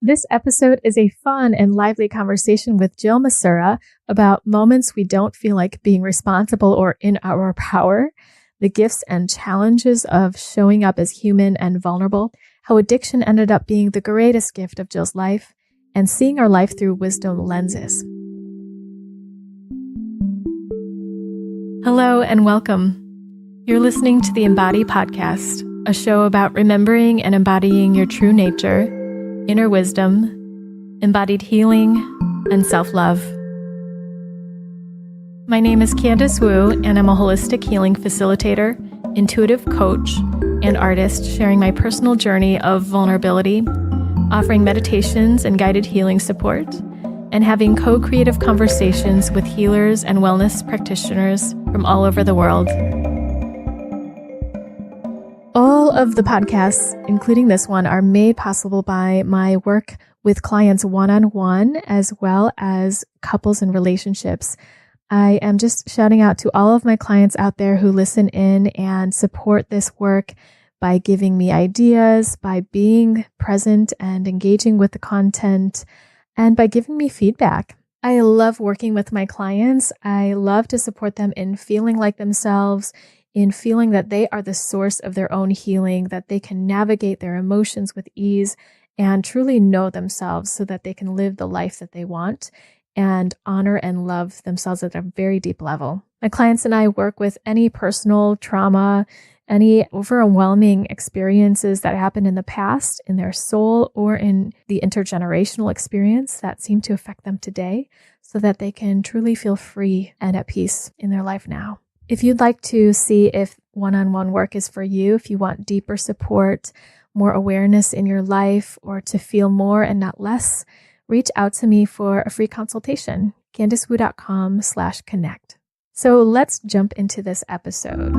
This episode is a fun and lively conversation with Jill Massura about moments we don't feel like being responsible or in our power, the gifts and challenges of showing up as human and vulnerable, how addiction ended up being the greatest gift of Jill's life, and seeing our life through wisdom lenses. Hello and welcome. You're listening to the Embody Podcast, a show about remembering and embodying your true nature, inner wisdom, embodied healing, and self-love. My name is Candice Wu, and I'm a holistic healing facilitator, intuitive coach, and artist sharing my personal journey of vulnerability, offering meditations and guided healing support, and having co-creative conversations with healers and wellness practitioners from all over the world. All of the podcasts, including this one, are made possible by my work with clients one-on-one, as well as couples and relationships. I am just shouting out to all of my clients out there who listen in and support this work by giving me ideas, by being present and engaging with the content, and by giving me feedback. I love working with my clients. I love to support them in feeling like themselves, in feeling that they are the source of their own healing, that they can navigate their emotions with ease and truly know themselves so that they can live the life that they want and honor and love themselves at a very deep level. My clients and I work with any personal trauma, any overwhelming experiences that happened in the past, in their soul, or in the intergenerational experience that seem to affect them today, so that they can truly feel free and at peace in their life now. If you'd like to see if one-on-one work is for you, if you want deeper support, more awareness in your life, or to feel more and not less, reach out to me for a free consultation, candicewu.com/connect. So let's jump into this episode.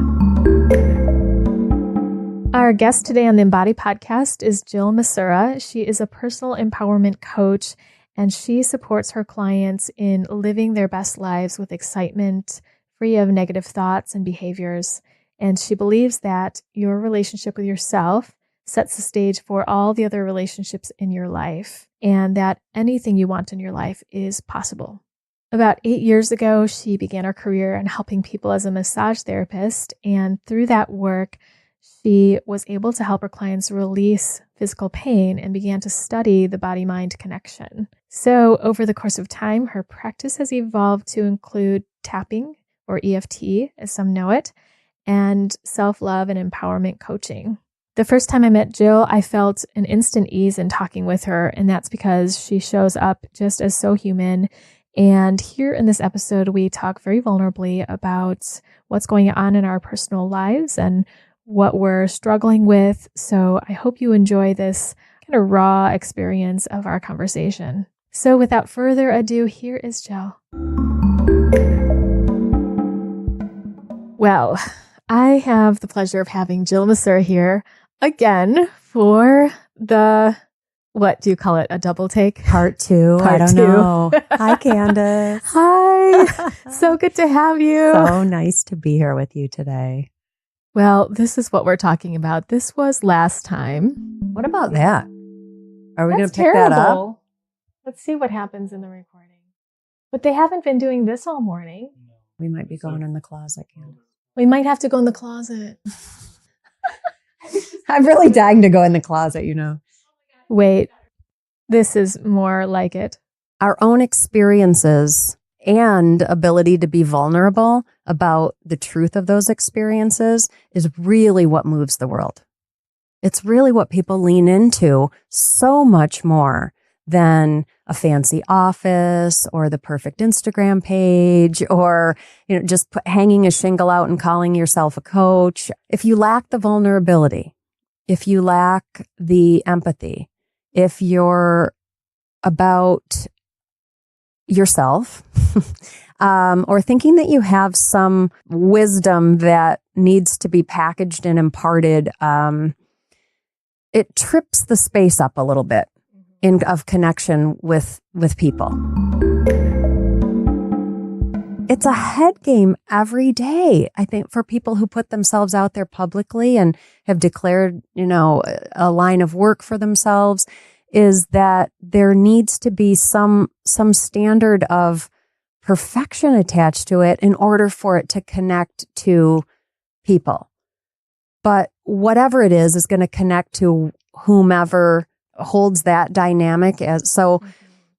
Our guest today on the Embody Podcast is Jill Massura. She is a personal empowerment coach, and she supports her clients in living their best lives with excitement, free of negative thoughts and behaviors. And she believes that your relationship with yourself sets the stage for all the other relationships in your life, and that anything you want in your life is possible. About 8 years ago, she began her career in helping people as a massage therapist. And through that work, she was able to help her clients release physical pain and began to study the body-mind connection. So over the course of time, her practice has evolved to include tapping, or EFT, as some know it, and self-love and empowerment coaching. The first time I met Jill, I felt an instant ease in talking with her, and that's because she shows up just as so human. And here in this episode, we talk very vulnerably about what's going on in our personal lives and what we're struggling with. So I hope you enjoy this kind of raw experience of our conversation. So without further ado, here is Jill. Well, I have the pleasure of having Jill Massura here again for the, what do you call it? A double take? Part two. I don't know. Hi, Candice. Hi. So good to have you. So nice to be here with you today. Well, this is what we're talking about. This was last time. What about that? Are we going to pick terrible. that up? Let's see what happens in the recording. But they haven't been doing this all morning. We might be going in the closet, Candice. We might have to go in the closet. I'm really dying to go in the closet, you know. Wait, this is more like it. Our own experiences and ability to be vulnerable about the truth of those experiences is really what moves the world. It's really what people lean into so much more than a fancy office or the perfect Instagram page or, just hanging a shingle out and calling yourself a coach. If you lack the vulnerability, if you lack the empathy, if you're about yourself, or thinking that you have some wisdom that needs to be packaged and imparted, it trips the space up a little bit of connection with people. It's a head game every day, I think, for people who put themselves out there publicly and have declared, a line of work for themselves. is that there needs to be some standard of perfection attached to it in order for it to connect to people. But whatever it is going to connect to whomever holds that dynamic. So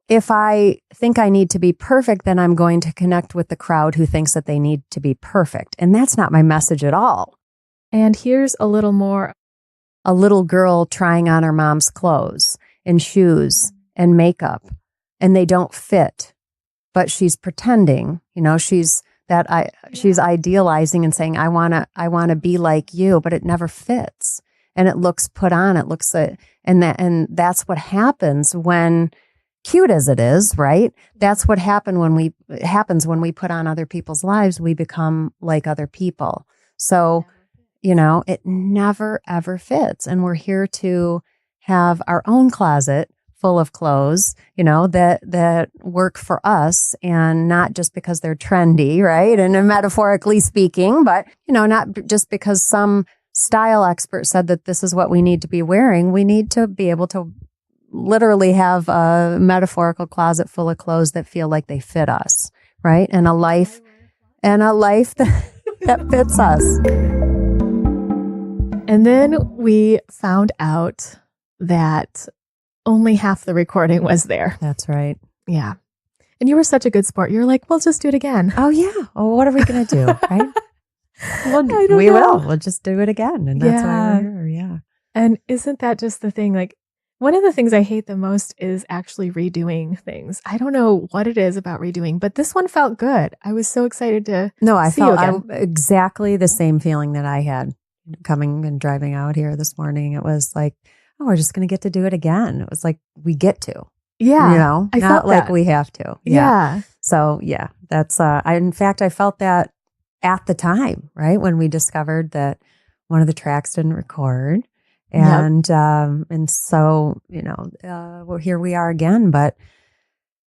if I think I need to be perfect, then I'm going to connect with the crowd who thinks that they need to be perfect. And that's not my message at all. And here's a little more. A little girl trying on her mom's clothes and shoes and makeup, and they don't fit, but she's pretending, she's idealizing and saying, I want to be like you, but it never fits. And it looks put on, and that's what happens when, cute as it is, right? That's what happens when we put on other people's lives. We become like other people. So, it never, ever fits. And we're here to have our own closet full of clothes, that work for us, and not just because they're trendy, right? And metaphorically speaking, but, not just because some style expert said that this is what we need to be wearing. We need to be able to literally have a metaphorical closet full of clothes that feel like they fit us, right? And a life that fits us. And then we found out that only half the recording was there. That's right. Yeah. And you were such a good sport. You're like, well, just do it again. Oh, yeah. Well, what are we going to do, right? We will. We'll just do it again. And that's why we're here. Yeah. And isn't that just the thing? Like, one of the things I hate the most is actually redoing things. I don't know what it is about redoing, but this one felt good. I was so excited to see you again. Exactly the same feeling that I had coming and driving out here this morning. It was like, oh, we're just going to get to do it again. It was like, we get to. Yeah. I not felt like that. We have to. Yeah. So, yeah, that's, in fact, I felt that at the time, right? When we discovered that one of the tracks didn't record. And, and so, well, here we are again, but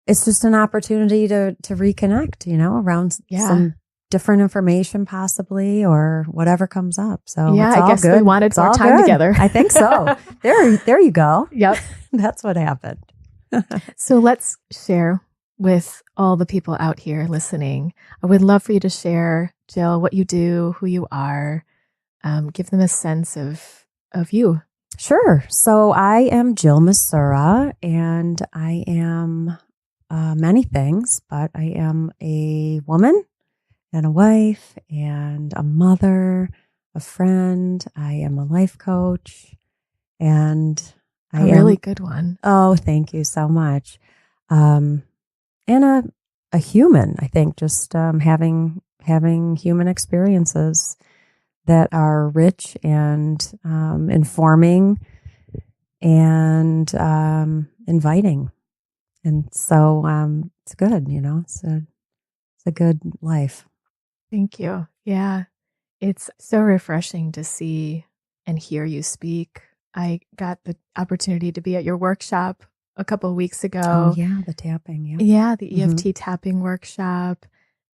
it's just an opportunity to reconnect, around some different information possibly, or whatever comes up. So yeah, it's all I guess good. we wanted It's more all time good. together. I think so. There you go. Yep. That's what happened. So let's share with all the people out here listening. I would love for you to share, Jill, what you do, who you are, give them a sense of you. Sure. So I am Jill Massura, and I am many things, but I am a woman and a wife and a mother, a friend. I am a life coach, and I am a really good one. Oh, thank you so much. And a human, I think, just having human experiences that are rich and informing and inviting. And so it's good, it's a good life. Thank you. Yeah. It's so refreshing to see and hear you speak. I got the opportunity to be at your workshop a couple of weeks ago. Oh, yeah, the tapping. Yeah. Yeah, the EFT tapping workshop.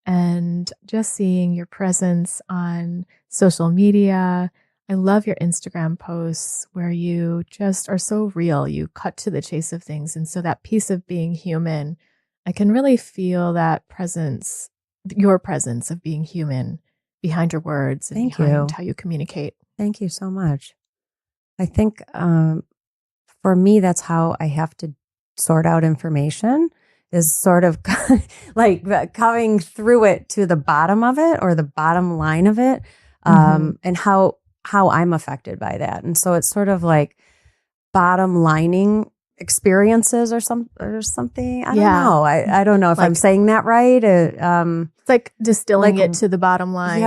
And just seeing your presence on social media. I love your Instagram posts where you just are so real. You cut to the chase of things. And so that piece of being human, I can really feel that presence, your presence of being human behind your words and behind how you communicate. Thank you so much. I think for me, that's how I have to sort out information, is sort of like coming through it to the bottom of it, or the bottom line of it, and how I'm affected by that. And so it's sort of like bottom lining experiences or something. I don't know. I don't know if I'm saying that right. It's like distilling it to the bottom line,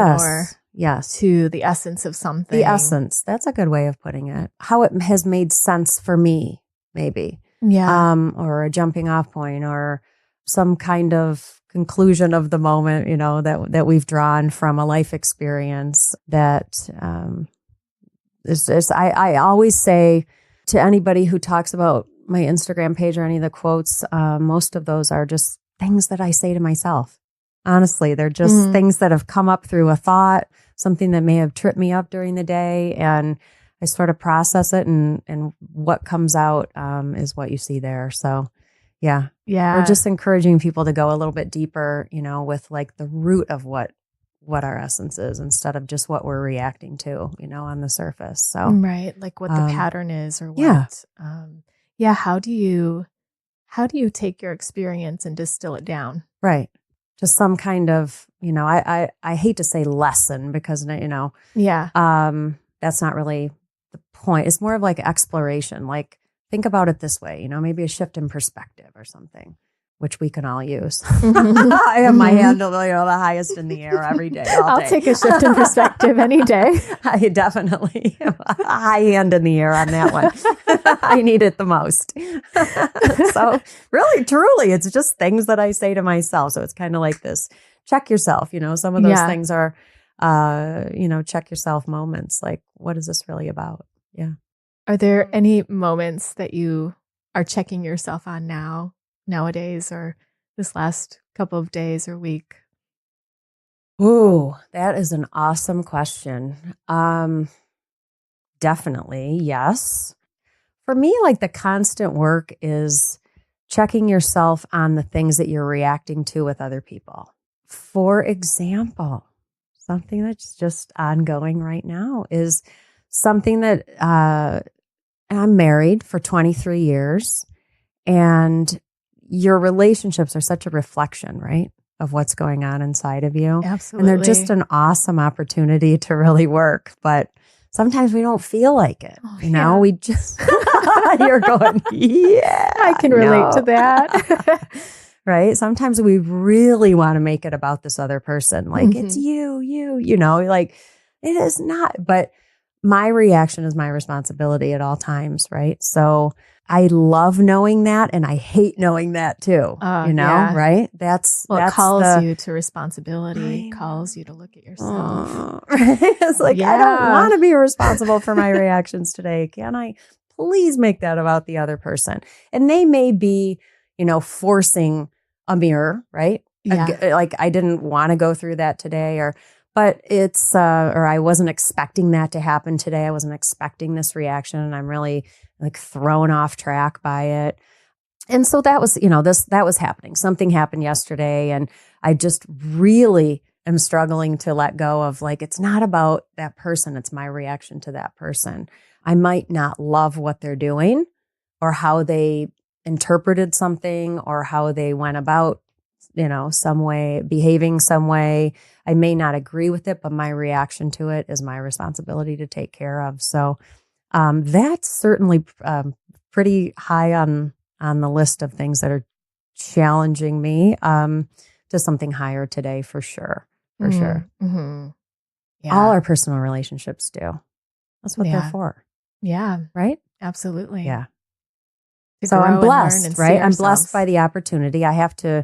yes, to the essence of something. The essence. That's a good way of putting it. How it has made sense for me, maybe. Yeah. Or a jumping off point, or some kind of conclusion of the moment, that we've drawn from a life experience that is I always say to anybody who talks about my Instagram page or any of the quotes, most of those are just things that I say to myself. Honestly, they're just things that have come up through a thought, something that may have tripped me up during the day. And I sort of process it, and what comes out is what you see there. So yeah. We're just encouraging people to go a little bit deeper, with like the root of what our essence is, instead of just what we're reacting to, on the surface. So right, like what the pattern is, or what. How do you take your experience and distill it down? Right. Just some kind of, I hate to say lesson, because that's not really the point. It's more of like exploration. Like, think about it this way, maybe a shift in perspective or something, which we can all use. I have my hand, the highest in the air every day. I'll take a shift in perspective any day. I definitely have a high hand in the air on that one. I need it the most. So really, truly, it's just things that I say to myself. So it's kind of like this, check yourself. Some of those things are, check yourself moments. Like, what is this really about? Yeah. Are there any moments that you are checking yourself on nowadays, or this last couple of days or week? Ooh, that is an awesome question. Definitely, yes. For me, like, the constant work is checking yourself on the things that you're reacting to with other people. For example, something that's just ongoing right now is something that I'm married for 23 years, and your relationships are such a reflection, right, of what's going on inside of you. Absolutely. And they're just an awesome opportunity to really work. But sometimes we don't feel like it. We just, you're going, yeah. I can relate to that. Right? Sometimes we really want to make it about this other person. Like, it's you, like, it is not. But my reaction is my responsibility at all times, right? So I love knowing that, and I hate knowing that too. Right? It calls you to responsibility, calls you to look at yourself. It's like, I don't want to be responsible for my reactions today. Can I please make that about the other person? And they may be, forcing a mirror, right? Yeah. Like, I didn't want to go through that today, but it's, or I wasn't expecting that to happen today. I wasn't expecting this reaction, and I'm really like thrown off track by it. And so that was, that was happening. Something happened yesterday, and I just really am struggling to let go of, like, it's not about that person. It's my reaction to that person. I might not love what they're doing, or how they interpreted something, or how they went about, some way, behaving some way. I may not agree with it, but my reaction to it is my responsibility to take care of. So that's certainly pretty high on the list of things that are challenging me to something higher today, for sure. For sure. Mm-hmm. Yeah. All our personal relationships do. That's what they're for. Yeah. Right? Absolutely. Yeah. So I'm blessed, right? I'm blessed by the opportunity. I have to,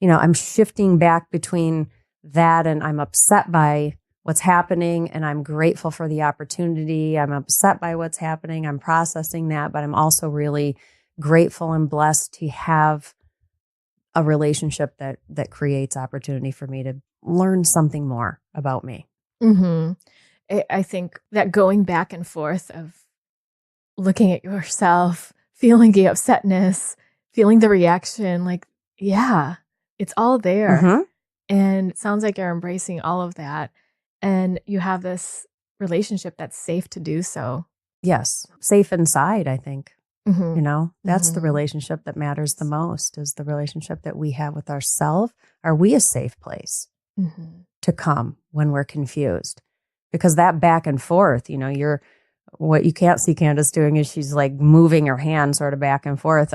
I'm shifting back between that, and I'm upset by what's happening, and I'm grateful for the opportunity. I'm upset by what's happening. I'm processing that, but I'm also really grateful and blessed to have a relationship that creates opportunity for me to learn something more about me. Mm-hmm. I think that going back and forth of looking at yourself, feeling the upsetness, feeling the reaction, like, it's all there. Mm-hmm. And it sounds like you're embracing all of that. And you have this relationship that's safe to do so. Yes. Safe inside, I think. Mm-hmm. That's the relationship that matters the most, is the relationship that we have with ourselves. Are we a safe place to come when we're confused? Because that back and forth, what you can't see Candice doing is she's like moving her hand sort of back and forth.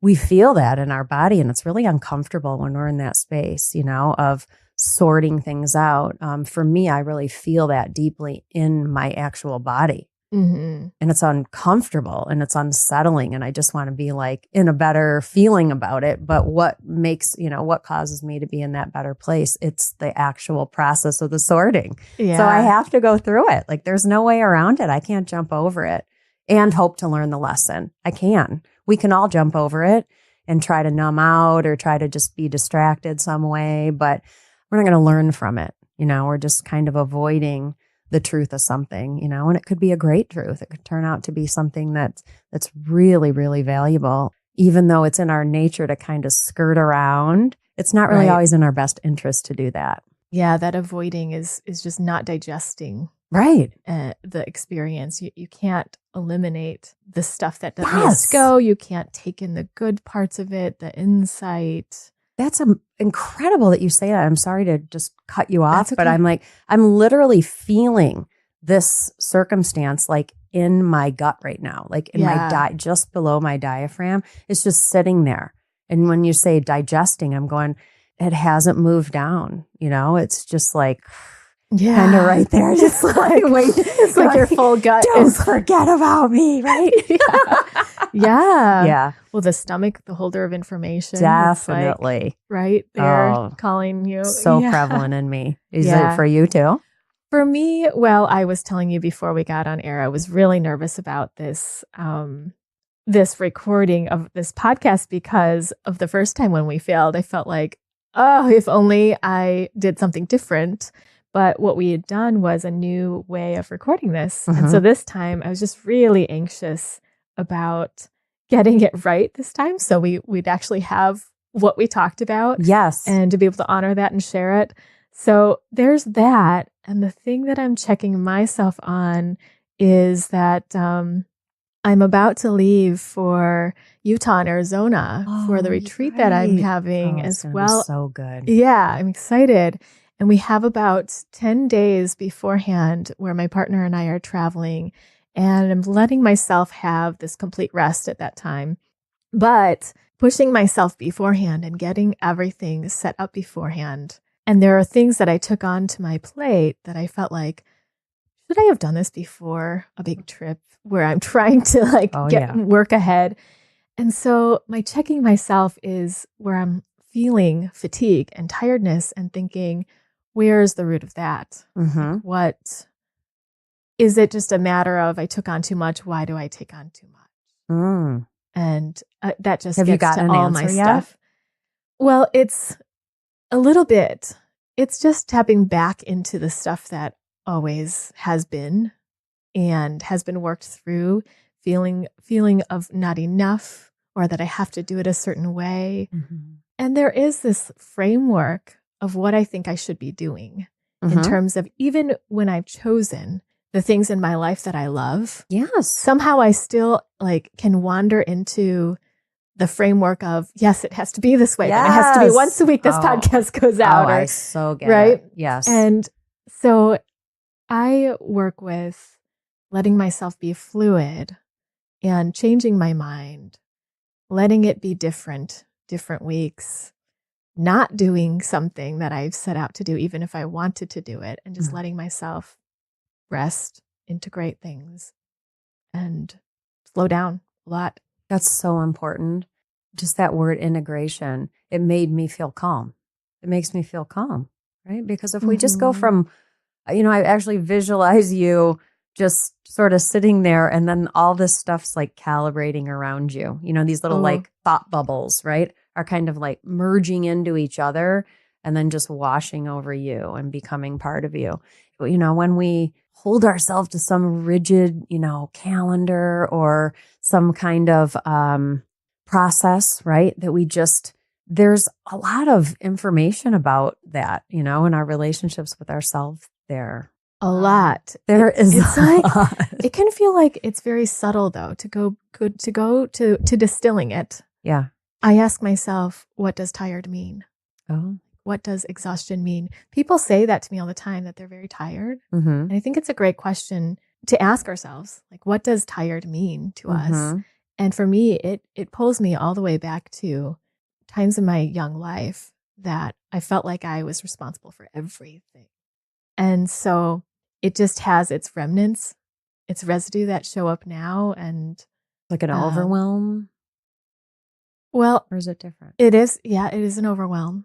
We feel that in our body, and it's really uncomfortable when we're in that space, of sorting things out. For me, I really feel that deeply in my actual body. And it's uncomfortable, and it's unsettling, and I just want to be like in a better feeling about it. But what makes, what causes me to be in that better place? It's the actual process of the sorting. Yeah. So I have to go through it. Like, there's no way around it. I can't jump over it and hope to learn the lesson. We can all jump over it and try to numb out, or try to just be distracted some way, but we're not going to learn from it. We're just kind of avoiding the truth of something, and it could be a great truth. It could turn out to be something that's really, really valuable, even though it's in our nature to kind of skirt around. It's not really always in our best interest to do that. Yeah, that avoiding is just not digesting the experience. You can't eliminate the stuff that needs to go. You can't take in the good parts of it, the insight. That's incredible that you say that. I'm sorry to just cut you off, okay. But I'm literally feeling this circumstance like in my gut right now, like in my just below my diaphragm. It's just sitting there. And when you say digesting, I'm going, it hasn't moved down. It's just like kind of right there. Just like, wait, it's like your full gut don't forget about me, right? Yeah. Well, the stomach, the holder of information. Definitely. Right there calling you. So prevalent in me. Is it for you too? For me, well, I was telling you before we got on air, I was really nervous about this this recording of this podcast because of the first time when we failed. I felt like, oh, if only I did something different. But what we had done was a new way of recording this. And so this time I was just really anxious about getting it right this time. So we'd actually have what we talked about. Yes. And to be able to honor that and share it. So there's that. And the thing that I'm checking myself on is that I'm about to leave for Utah and Arizona for the retreat that I'm having as well. Be so good. Yeah, I'm excited. And we have about 10 days beforehand where my partner and I are traveling, and I'm letting myself have this complete rest at that time, but pushing myself beforehand and getting everything set up beforehand. And there are things that I took onto my plate that I felt like, should I have done this before a big trip where I'm trying to work ahead? And so my checking myself is where I'm feeling fatigue and tiredness and thinking, where's the root of that? What is it? Just a matter of I took on too much. Why do I take on too much? And that just have gets you gotten to an all answer my yet? stuff. Well, it's a little bit. It's just tapping back into the stuff that always has been and has been worked through, feeling of not enough or that I have to do it a certain way. And there is this framework of what I think I should be doing in terms of even when I've chosen the things in my life that I love. Yes. Somehow I still can wander into the framework of, yes, it has to be this way. Yes. And it has to be once a week this podcast goes out. I so get it. Yes. And so I work with letting myself be fluid and changing my mind, letting it be different weeks, not doing something that I've set out to do, even if I wanted to do it, and just letting myself rest, integrate things, and slow down a lot. That's so important. Just that word integration, it made me feel calm. It makes me feel calm, right? Because if we just go from, I actually visualize you just sort of sitting there and then all this stuff's like calibrating around you. These little like thought bubbles, right? Are kind of like merging into each other and then just washing over you and becoming part of you. When we hold ourselves to some rigid, calendar or some kind of process, right? That there's a lot of information about that, in our relationships with ourselves there. A lot. It's like, it can feel like it's very subtle though, to go to distilling it. Yeah. I ask myself, what does tired mean? Oh. What does exhaustion mean? People say that to me all the time, that they're very tired. And I think it's a great question to ask ourselves, like, what does tired mean to us? And for me, it pulls me all the way back to times in my young life that I felt like I was responsible for everything. And so it just has its remnants, its residue that show up now. And like an overwhelm? Well, or is it different? It is. Yeah, it is an overwhelm.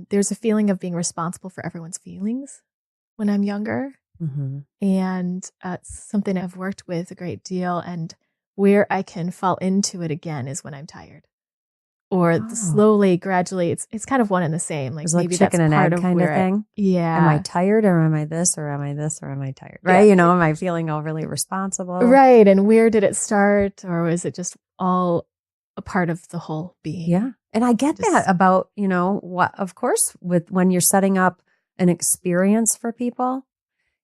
There's a feeling of being responsible for everyone's feelings when I'm younger. And it's something I've worked with a great deal. And where I can fall into it again is when I'm tired or or slowly, gradually, it's kind of one and the same. Like it's maybe like chicken that's and part egg of kind of where thing. Yeah. Am I tired, or am I this, or am I this, or am I tired? Right? Yeah. You know, am I feeling overly responsible? Right. And where did it start? Or was it just all a part of the whole being? Yeah. And I get that about, you know, what, of course, with when you're setting up an experience for people,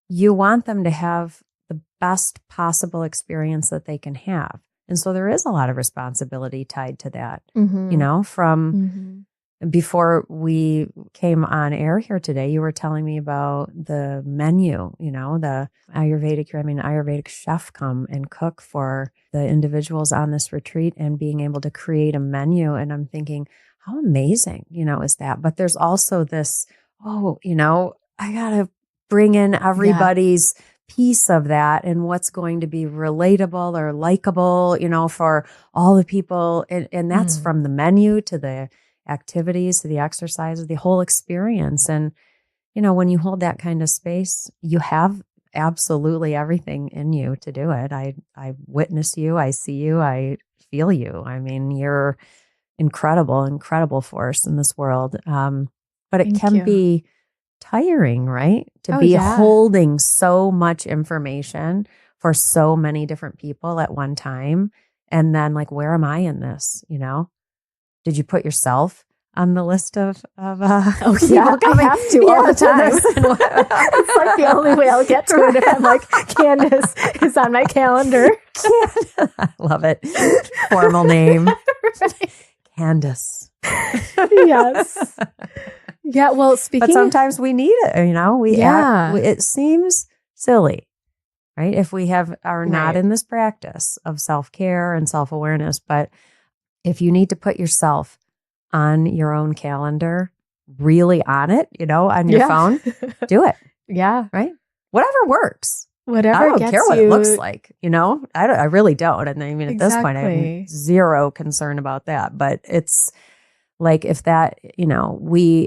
you want them to have the best possible experience that they can have. And so there is a lot of responsibility tied to that, you know, from before we came on air here today, you were telling me about the menu, you know, the Ayurvedic chef come and cook for the individuals on this retreat and being able to create a menu. And I'm thinking, how amazing, you know, is that? But there's also this, you know, I got to bring in everybody's piece of that and what's going to be relatable or likable, you know, for all the people. And that's from the menu to the activities, to the exercises, the whole experience. And, you know, when you hold that kind of space, you have absolutely everything in you to do it. I witness you, I see you, I feel you. I mean, you're incredible force in this world. But it can be tiring, right? To be holding so much information for so many different people at one time. And then like, where am I in this? You know, did you put yourself on the list of people coming? I have to all the time. It's like the only way I'll get to it if I'm like, Candice is on my calendar. I love it. Formal name. Right. Candice. Yes. Yeah, well, but sometimes we need it, you know, it seems silly, right? If we are not in this practice of self-care and self-awareness, but if you need to put yourself on your own calendar, really on it, you know, on your phone, do it. Yeah. Right? Whatever works. Whatever I don't gets care what you... it looks like, you know? I really don't. And I mean, at this point, I have zero concern about that. But it's like if that, you know,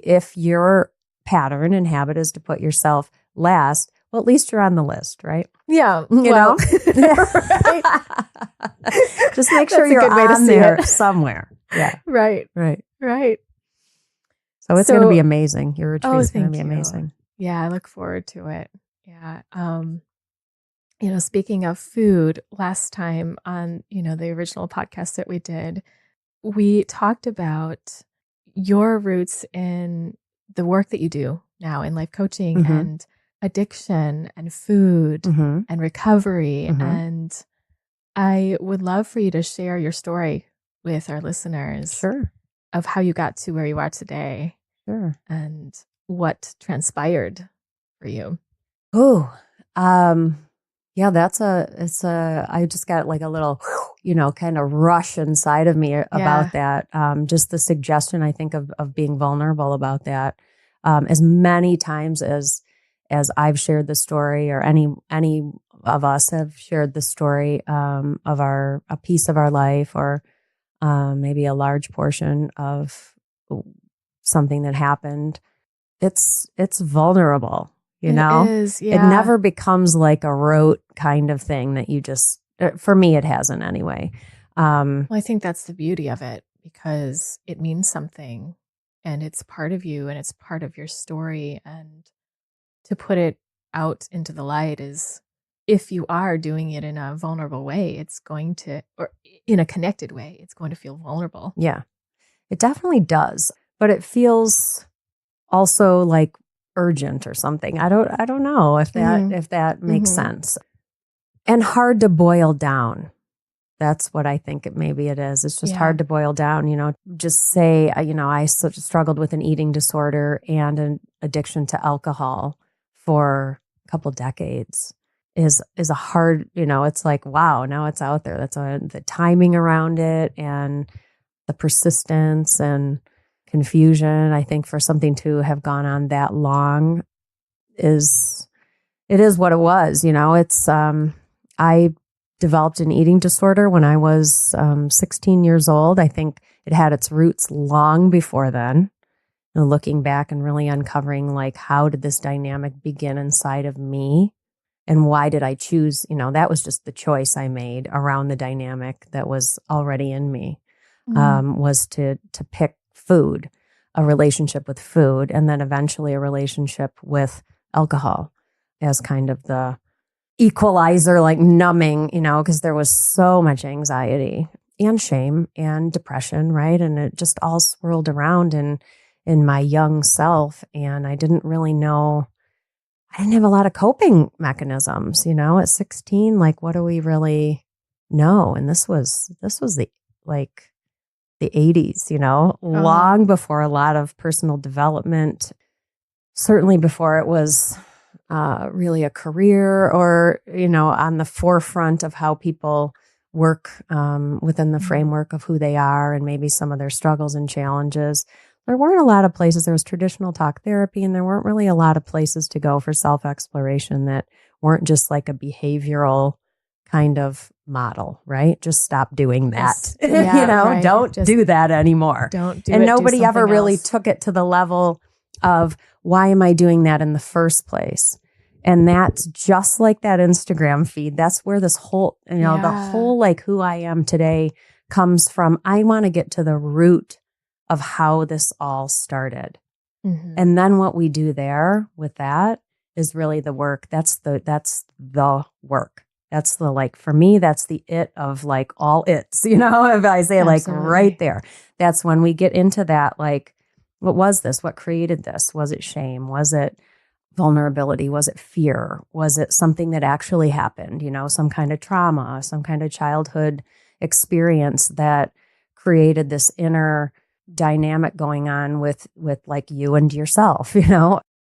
if your pattern and habit is to put yourself last, well, at least you're on the list, right? Yeah. You know? Just make sure you're on there somewhere. Yeah. Right. So it's going to be amazing. Your retreat is going to be amazing. Yeah, I look forward to it. Yeah. You know, speaking of food, last time on, you know, the original podcast that we did, we talked about your roots in the work that you do now in life coaching and addiction and food and recovery. And I would love for you to share your story with our listeners of how you got to where you are today and what transpired for you. Yeah, I just got like a little, you know, kind of rush inside of me about that. Just the suggestion, I think, of being vulnerable about that. As many times as I've shared the story, or any of us have shared the story of a piece of our life, or maybe a large portion of something that happened, it's vulnerable. You know, it never becomes like a rote kind of thing that you just, for me, it hasn't anyway. Well, I think that's the beauty of it, because it means something and it's part of you and it's part of your story. And to put it out into the light is, if you are doing it in a vulnerable way, it's going to, or in a connected way, it's going to feel vulnerable. Yeah, it definitely does. But it feels also like urgent or something. I don't know if that makes sense. And hard to boil down. That's what I think maybe it is. It's just hard to boil down, you know, just say, you know, I struggled with an eating disorder and an addiction to alcohol for a couple decades is a hard, you know, it's like, wow, now it's out there. That's the timing around it and the persistence and confusion. I think for something to have gone on that long is what it was. You know, it's I developed an eating disorder when I was 16 years old. I think it had its roots long before then. And looking back and really uncovering, like, how did this dynamic begin inside of me? And why did I choose? You know, that was just the choice I made around the dynamic that was already in me. was to pick food, a relationship with food, and then eventually a relationship with alcohol as kind of the equalizer, like numbing, because there was so much anxiety and shame and depression, right? And it just all swirled around in my young self. And I didn't really know, I didn't have a lot of coping mechanisms, at 16, like, what do we really know? And this was the 80s, long before a lot of personal development, certainly before it was really a career or, on the forefront of how people work within the framework of who they are and maybe some of their struggles and challenges. There weren't a lot of places. There was traditional talk therapy, and there weren't really a lot of places to go for self-exploration that weren't just like a behavioral kind of model, right? Just stop doing that. Yeah, don't do that anymore. Don't do and it. Nobody do ever really else. took it to the level of, why am I doing that in the first place? And that's just like that Instagram feed. That's where this whole, the whole like who I am today comes from. I want to get to the root of how this all started. Mm-hmm. And then what we do there with that is really the work. That's the work. That's the, like, for me, that's the it of like all it's, if I say Absolutely. like right there, that's when we get into that, like, what was this? What created this? Was it shame? Was it vulnerability? Was it fear? Was it something that actually happened? Some kind of trauma, some kind of childhood experience that created this inner dynamic going on with like you and yourself.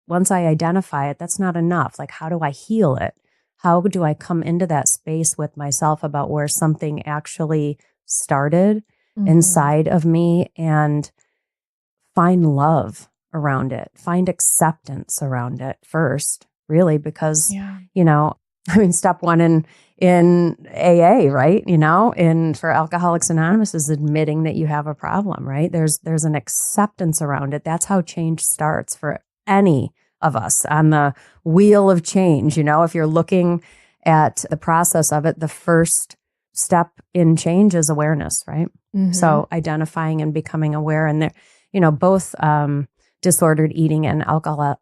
Once I identify it, that's not enough. Like, how do I heal it? How do I come into that space with myself about where something actually started inside of me and find love around it, find acceptance around it first, really, because, step one in AA, right? And for Alcoholics Anonymous is admitting that you have a problem, right? There's an acceptance around it. That's how change starts for any of us on the wheel of change. If you're looking at the process of it, the first step in change is awareness, right? Mm-hmm. So identifying and becoming aware, and there, both disordered eating and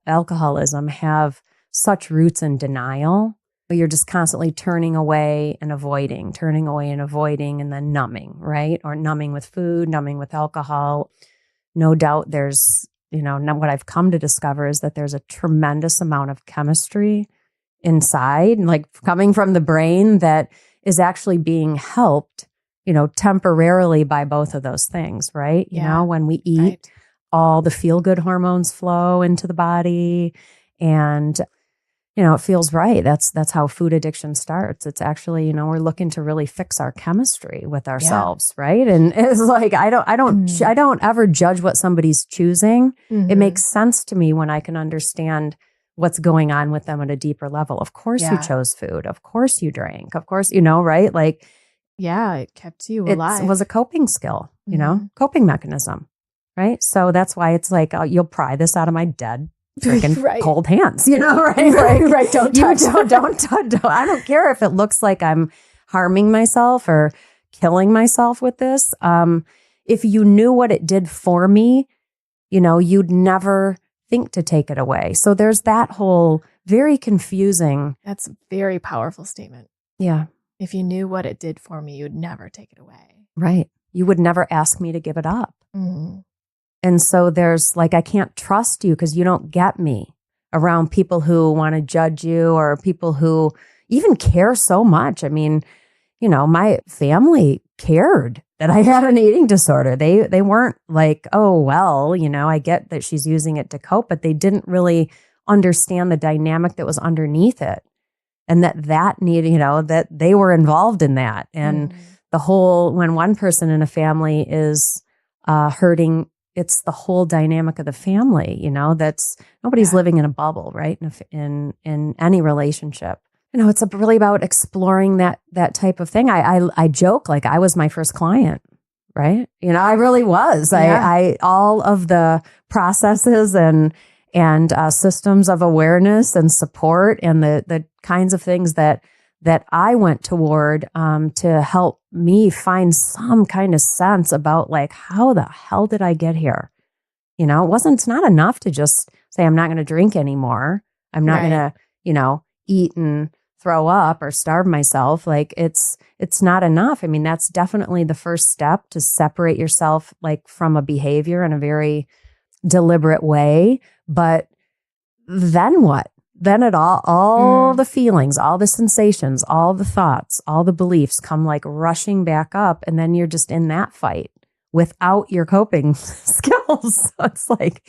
alcoholism have such roots in denial. You're just constantly turning away and avoiding, and then numbing, right? Or numbing with food, numbing with alcohol. No doubt there's, what I've come to discover is that there's a tremendous amount of chemistry inside, like coming from the brain, that is actually being helped, temporarily by both of those things, right? When we eat, right, all the feel-good hormones flow into the body, and it feels right. That's how food addiction starts. It's actually, we're looking to really fix our chemistry with ourselves, right? And it's like, I don't ever judge what somebody's choosing. It makes sense to me when I can understand what's going on with them at a deeper level. Of course you chose food. Of course you drank. Of course, right? Like, it kept you alive. It was a coping skill, coping mechanism, right? So that's why it's like, you'll pry this out of my dead freaking cold hands, right? Like, right. Don't touch. Don't. I don't care if it looks like I'm harming myself or killing myself with this. If you knew what it did for me, you'd never think to take it away. So there's that whole very confusing. That's a very powerful statement. Yeah. If you knew what it did for me, you'd never take it away. Right. You would never ask me to give it up. Mm-hmm. And so there's like, I can't trust you because you don't get me around people who want to judge you or people who even care so much. I mean, my family cared that I had an eating disorder. They weren't like, oh, well, I get that she's using it to cope, but they didn't really understand the dynamic that was underneath it. And that needed, that they were involved in that. And the whole, when one person in a family is hurting, it's the whole dynamic of the family, that's nobody's living in a bubble, right? In any relationship. It's really about exploring that type of thing. I joke like I was my first client, right? I really was. Yeah. I all of the processes and systems of awareness and support and the kinds of things that that I went toward to help me find some kind of sense about like, how the hell did I get here? You know, it's not enough to just say, I'm not going to drink anymore. I'm not going to, eat and throw up or starve myself. Like it's not enough. I mean, that's definitely the first step to separate yourself like from a behavior in a very deliberate way. But then what? Then all the feelings, all the sensations, all the thoughts, all the beliefs come like rushing back up. And then you're just in that fight without your coping skills. So it's like,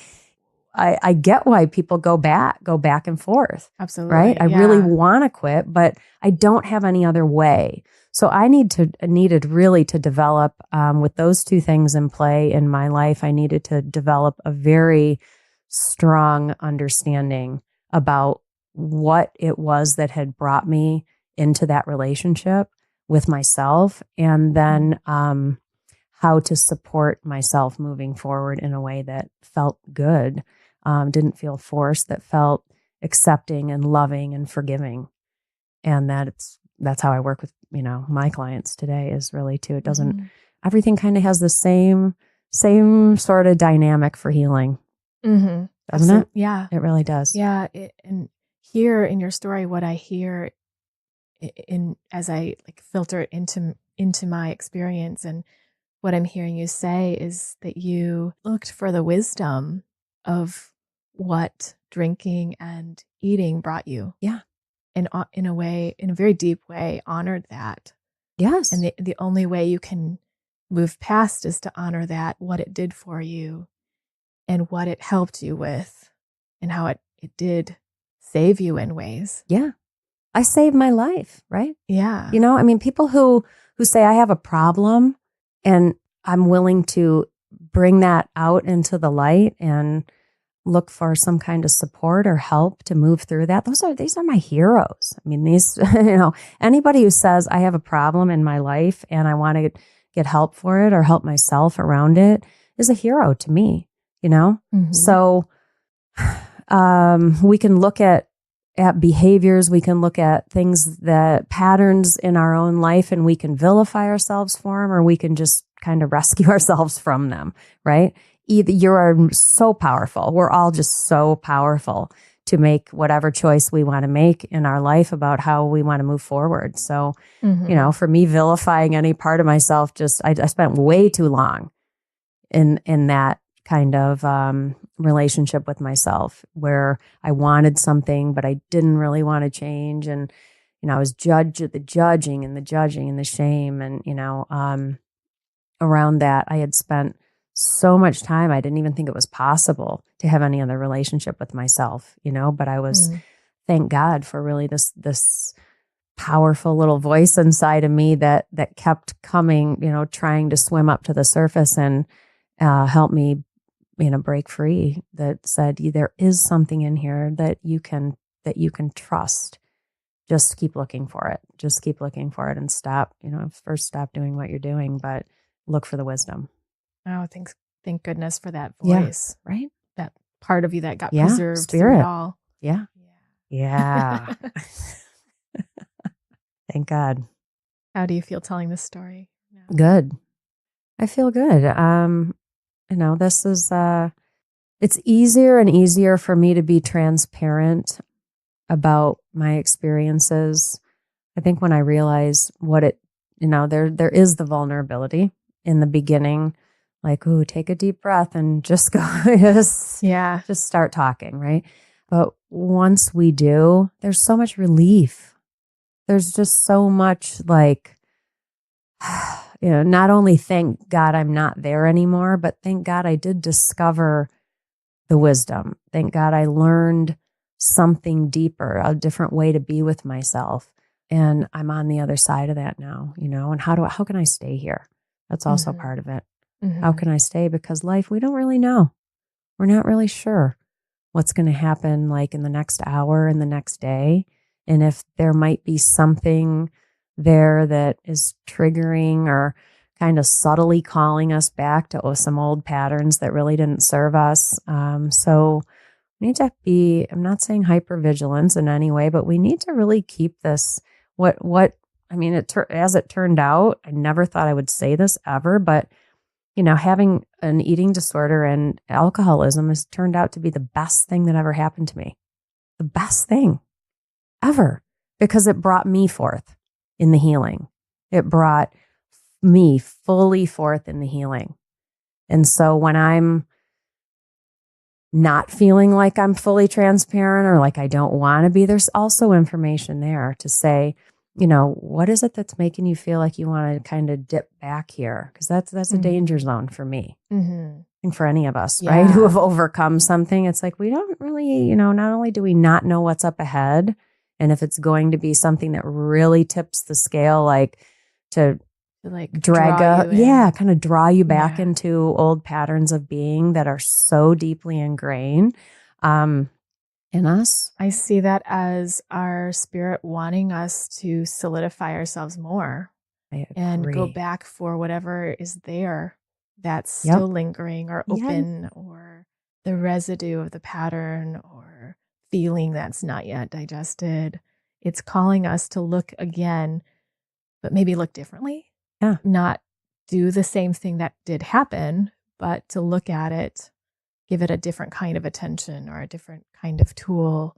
I get why people go back and forth. Absolutely. Right. I really want to quit, but I don't have any other way. So I needed really to develop, with those two things in play in my life, I needed to develop a very strong understanding about what it was that had brought me into that relationship with myself, and then how to support myself moving forward in a way that felt good, didn't feel forced, that felt accepting and loving and forgiving. And that's how I work with, my clients today, is really too. It doesn't, everything kind of has the same sort of dynamic for healing. Mm-hmm. Doesn't it? Yeah. It really does. Yeah. And here in your story, what I hear as I like filter it into my experience, and what I'm hearing you say is that you looked for the wisdom of what drinking and eating brought you. Yeah. And in a very deep way, honored that. Yes. And the only way you can move past is to honor that, what it did for you and what it helped you with, and how it did save you in ways. Yeah. I saved my life, right? Yeah. I mean, people who say I have a problem and I'm willing to bring that out into the light and look for some kind of support or help to move through that. These are my heroes. I mean, these, anybody who says I have a problem in my life and I want to get help for it or help myself around it is a hero to me, Mm-hmm. So, we can look at behaviors, we can look at things, that patterns in our own life, and we can vilify ourselves for them, or we can just kind of rescue ourselves from them, right? Either you are so powerful. We're all just so powerful to make whatever choice we want to make in our life about how we want to move forward. So, for me, vilifying any part of myself, I spent way too long in that kind of relationship with myself, where I wanted something, but I didn't really want to change. And, I was the judging and the shame. And, around that, I had spent so much time, I didn't even think it was possible to have any other relationship with myself, but I was, thank God for really this powerful little voice inside of me that kept coming, trying to swim up to the surface and help me, break free, that said, there is something in here that you can trust. Just keep looking for it. Just keep looking for it and stop, first stop doing what you're doing, but look for the wisdom. Oh, thank goodness for that voice. Yeah, right? That part of you that got preserved spirit. through it all. Yeah. Yeah. Thank God. How do you feel telling this story now? Good. I feel good. This is, it's easier and easier for me to be transparent about my experiences. I think when I realize what there is the vulnerability in the beginning, like, ooh, take a deep breath and just go, just start talking, right? But once we do, there's so much relief. There's just so much like, not only thank God I'm not there anymore, but thank God I did discover the wisdom. Thank God I learned something deeper, a different way to be with myself. And I'm on the other side of that now, and how can I stay here? That's also part of it. Mm-hmm. How can I stay? Because life, we don't really know. We're not really sure what's going to happen like in the next hour and the next day. And if there might be something there that is triggering or kind of subtly calling us back to some old patterns that really didn't serve us. So we need to be, I'm not saying hypervigilance in any way, but we need to really keep this I mean, as it turned out, I never thought I would say this ever, but having an eating disorder and alcoholism has turned out to be the best thing that ever happened to me. The best thing ever, because it brought me forth in the healing. It brought me fully forth in the healing. And so when I'm not feeling like I'm fully transparent or like I don't want to be, there's also information there to say, what is it that's making you feel like you want to kind of dip back here? Because that's a danger zone for me. And for any of us, right, who have overcome something. It's like we don't really, not only do we not know what's up ahead, and if it's going to be something that really tips the scale, like to like kind of draw you back into old patterns of being that are so deeply ingrained in us. I see that as our spirit wanting us to solidify ourselves more and go back for whatever is there that's still lingering or open, or the residue of the pattern or feeling that's not yet digested. It's calling us to look again, but maybe look differently. Yeah. Not do the same thing that did happen, but to look at it, give it a different kind of attention or a different kind of tool.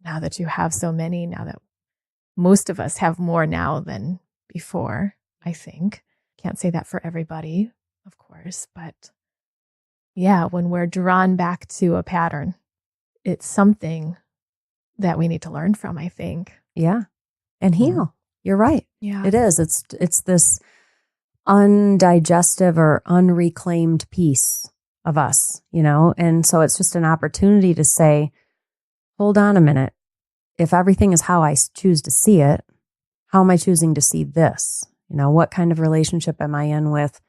Now that you have so many, now that most of us have more now than before, I think. Can't say that for everybody, of course, but yeah, when we're drawn back to a pattern, it's something that we need to learn from, I think. Yeah. And heal. You're right. Yeah. It is. It's this undigestive or unreclaimed piece of us, and so it's just an opportunity to say, hold on a minute. If everything is how I choose to see it, how am I choosing to see this? What kind of relationship am I in with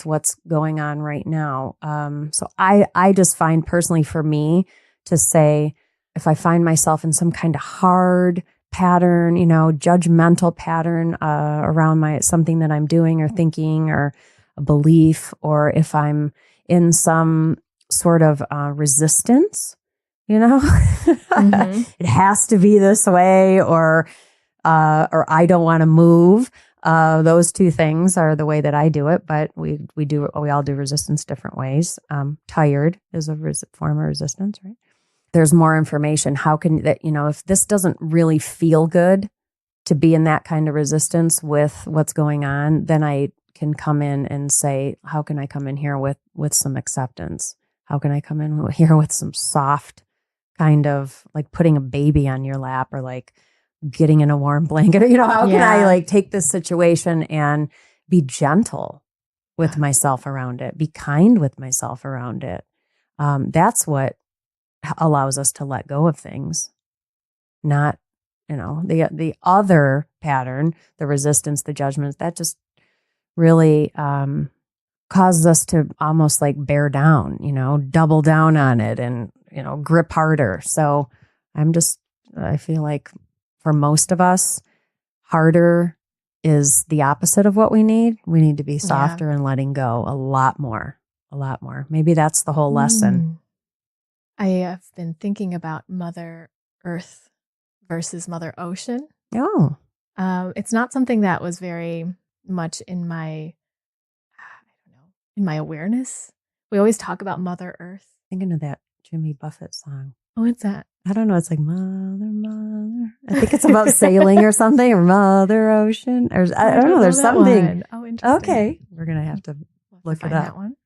what's going on right now? So I just find personally for me to say, if I find myself in some kind of hard pattern, judgmental pattern around something that I'm doing or thinking or a belief, or if I'm in some sort of resistance, it has to be this way, or I don't want to move. Those two things are the way that I do it, but we all do resistance different ways. Tired is a form of resistance, right? There's more information. How can that, if this doesn't really feel good to be in that kind of resistance with what's going on, then I can come in and say, how can I come in here with some acceptance? How can I come in here with some soft kind of like putting a baby on your lap, or like getting in a warm blanket, or, how can I like take this situation and be gentle with myself around it, be kind with myself around it. That's what allows us to let go of things, not, the other pattern, the resistance, the judgments, that just really causes us to almost like bear down, double down on it and, grip harder. So I feel like for most of us, harder is the opposite of what we need. We need to be softer and letting go a lot more. Maybe that's the whole lesson. I have been thinking about Mother Earth versus Mother Ocean. Oh. It's not something that was very much in my awareness. We always talk about Mother Earth. Thinking of that Jimmy Buffett song. Oh, what's that? I don't know. It's like Mother. I think it's about sailing or something, or Mother Ocean. Or I don't know. There's something. One. Oh, interesting. Okay. We're going to have to look it up. That one.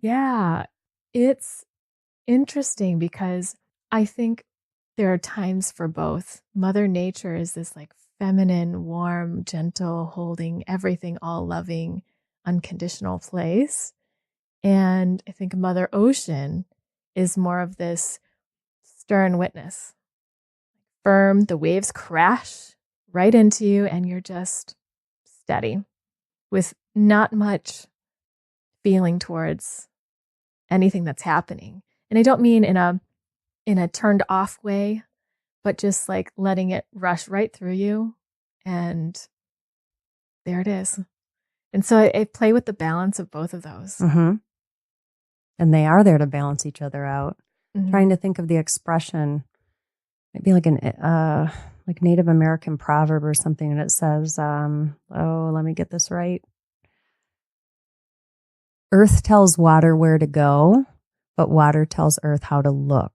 Yeah. It's interesting because I think there are times for both. Mother Nature is this like feminine, warm, gentle, holding everything, all loving, unconditional place. And I think Mother Ocean is more of this stern witness. Firm, the waves crash right into you and you're just steady with not much feeling towards anything that's happening. And I don't mean in a turned off way, but just like letting it rush right through you. And there it is. And so I play with the balance of both of those. Mm-hmm. And they are there to balance each other out. Mm-hmm. Trying to think of the expression, maybe like like Native American proverb or something, and it says, let me get this right. Earth tells water where to go, but water tells earth how to look.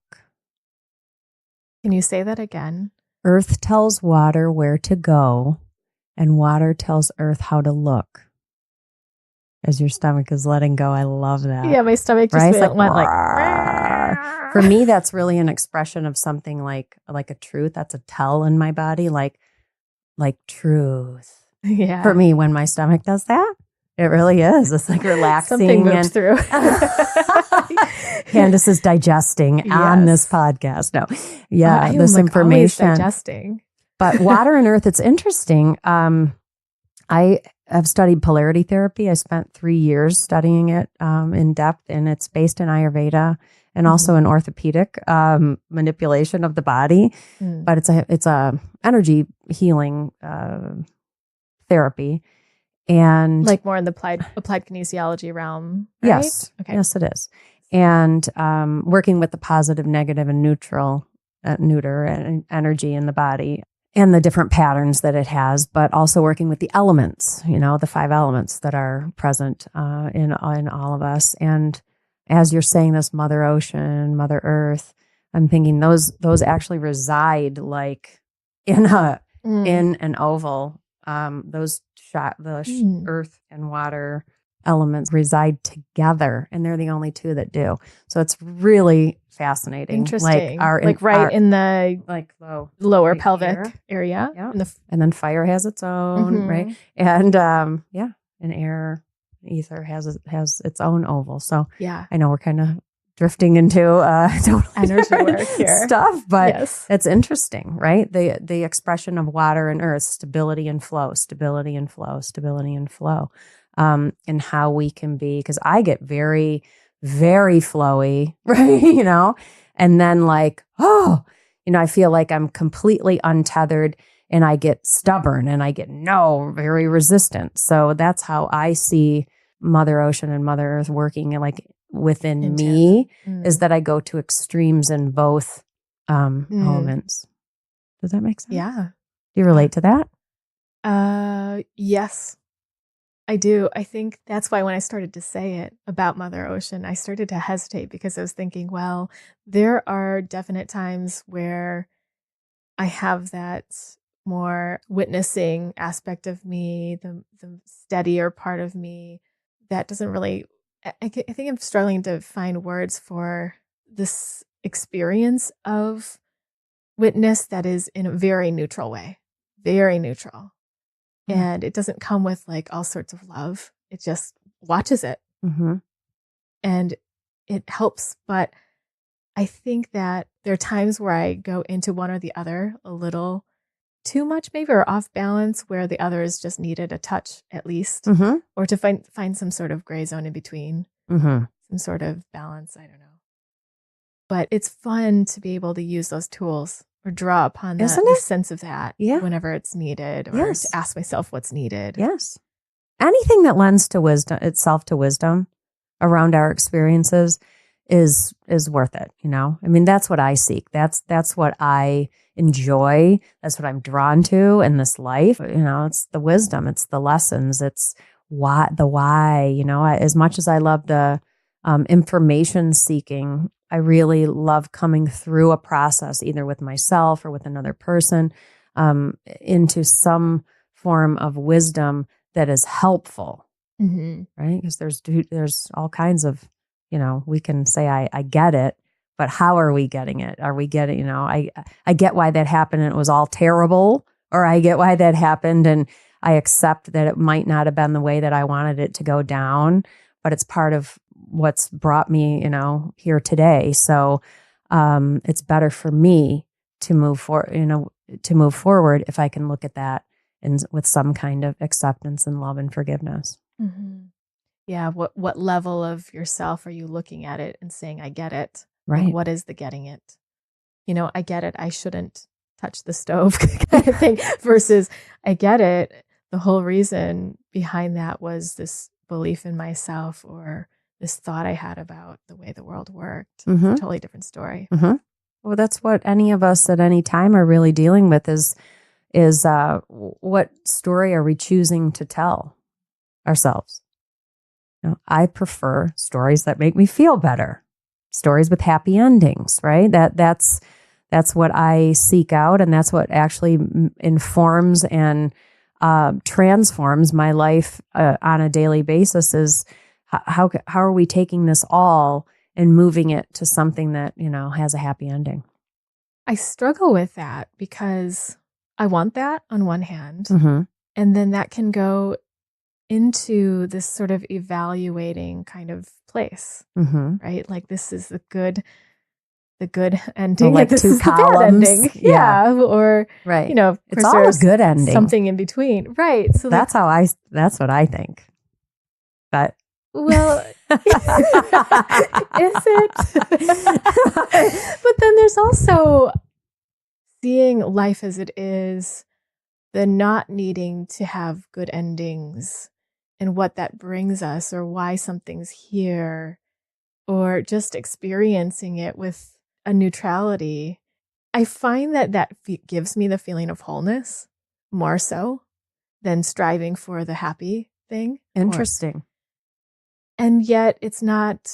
Can you say that again? Earth tells water where to go, and water tells earth how to look. As your stomach is letting go, I love that. Yeah, my stomach just right? went like. For me, that's really an expression of something like a truth. That's a tell in my body, like truth. Yeah. For me, when my stomach does that, it really is. It's like relaxing. Something moves through. Candice is digesting on this podcast. No, yeah, this information. Always digesting. But water and earth, it's interesting. I have studied polarity therapy. I spent 3 years studying it in depth, and it's based in Ayurveda and also in orthopedic manipulation of the body. But it's a energy healing therapy, and like more in the applied kinesiology realm. Right? Yes, okay. Yes, it is. And working with the positive, negative, and neuter and energy in the body, and the different patterns that it has, but also working with the elements, the 5 elements that are present in all of us. And as you're saying this, Mother Ocean, Mother Earth, I'm thinking those actually reside like in an oval. Those earth and water elements reside together, and they're the only 2 that do. So it's really fascinating. Interesting. In the lower pelvic area. Yeah. And then fire has its own, right? And and air, ether has its own oval. So yeah, I know we're kind of drifting into energy work here stuff, but it's interesting, right? The expression of water and earth, stability and flow, stability and flow, stability and flow. And how we can be, because I get very, very flowy, right? And then I feel like I'm completely untethered, and I get stubborn, and I get very resistant. So that's how I see Mother Ocean and Mother Earth working like within me, is that I go to extremes in both elements. Does that make sense? Yeah. Do you relate to that? Yes. I do. I think that's why when I started to say it about Mother Ocean, I started to hesitate, because I was thinking, well, there are definite times where I have that more witnessing aspect of me, the steadier part of me that doesn't really, I think I'm struggling to find words for this experience of witness that is in a very neutral way, very neutral. And it doesn't come with like all sorts of love. It just watches it. And it helps. But I think that there are times where I go into one or the other a little too much, maybe, or off balance, where the other is just needed a touch at least, or to find some sort of gray zone in between, some sort of balance. I don't know. But it's fun to be able to use those tools, or draw upon the sense of that whenever it's needed, or to ask myself what's needed. Yes. Anything that lends to wisdom around our experiences is worth it. I mean, that's what I seek. That's what I enjoy. That's what I'm drawn to in this life. It's the wisdom, it's the lessons, it's the why, as much as I love the information seeking, I really love coming through a process, either with myself or with another person, into some form of wisdom that is helpful, right? Because there's all kinds of, we can say, I get it, but how are we getting it? Are we getting, I get why that happened and it was all terrible, or I get why that happened and I accept that it might not have been the way that I wanted it to go down, but it's part of what's brought me, here today. So it's better for me to move forward if I can look at that with some kind of acceptance and love and forgiveness. Yeah. What level of yourself are you looking at it and saying, I get it? Right. Like, what is the getting it? I get it. I shouldn't touch the stove kind of thing, versus I get it. The whole reason behind that was this belief in myself, or this thought I had about the way the world worked. It's a totally different story. Well, that's what any of us at any time are really dealing with is what story are we choosing to tell ourselves? I prefer stories that make me feel better, stories with happy endings, right? That's what I seek out, and that's what actually informs and transforms my life on a daily basis. Is how are we taking this all and moving it to something that has a happy ending? I struggle with that because I want that on one hand, Mm-hmm. and then that can go into this sort of evaluating kind of place, Mm-hmm. right? Like this is the good ending, like this two is columns. the bad ending, yeah. Or right, of it's course all a there's good ending, something in between, right? So that's that's what I think. But well, is it? But then there's also seeing life as it is, the not needing to have good endings and what that brings us or why something's here, or just experiencing it with a neutrality. I find that gives me the feeling of wholeness more so than striving for the happy thing. Interesting. And yet it's not.